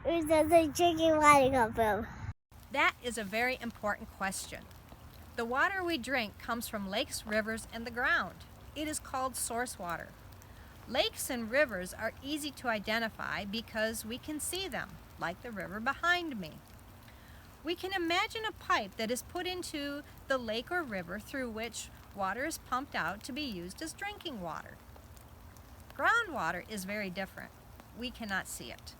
Where does the drinking water come from? That is a very important question. The water we drink comes from lakes, rivers, and the ground. It is called source water. Lakes and rivers are easy to identify because we can see them, like the river behind me. We can imagine a pipe that is put into the lake or river through which water is pumped out to be used as drinking water. Groundwater is very different. We cannot see it.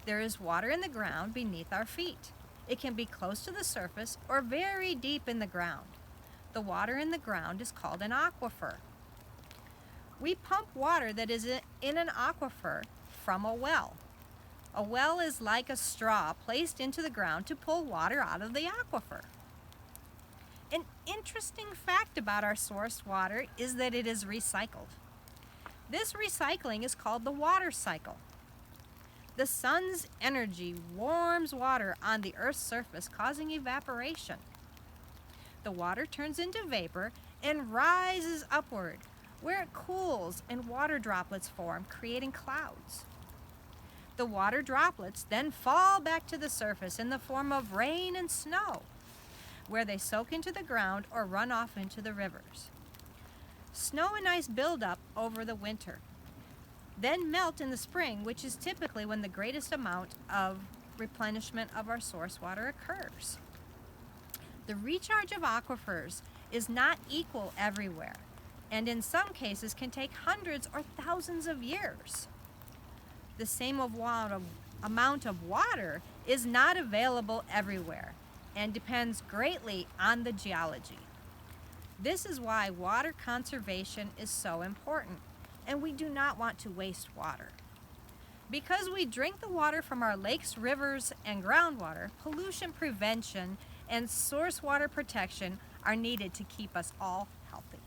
There is water in the ground beneath our feet. It can be close to the surface or very deep in the ground. The water in the ground is called an aquifer. We pump water that is in an aquifer from a well. A well is like a straw placed into the ground to pull water out of the aquifer. An interesting fact about our source water is that it is recycled. This recycling is called the water cycle. The sun's energy warms water on the Earth's surface, causing evaporation. The water turns into vapor and rises upward, where it cools and water droplets form, creating clouds. The water droplets then fall back to the surface in the form of rain and snow, where they soak into the ground or run off into the rivers. Snow and ice build up over the winter, then melt in the spring, which is typically when the greatest amount of replenishment of our source water occurs. The recharge of aquifers is not equal everywhere, and in some cases can take hundreds or thousands of years. The same amount of water is not available everywhere and depends greatly on the geology. This is why water conservation is so important, and we do not want to waste water. Because we drink the water from our lakes, rivers, and groundwater, pollution prevention and source water protection are needed to keep us all healthy.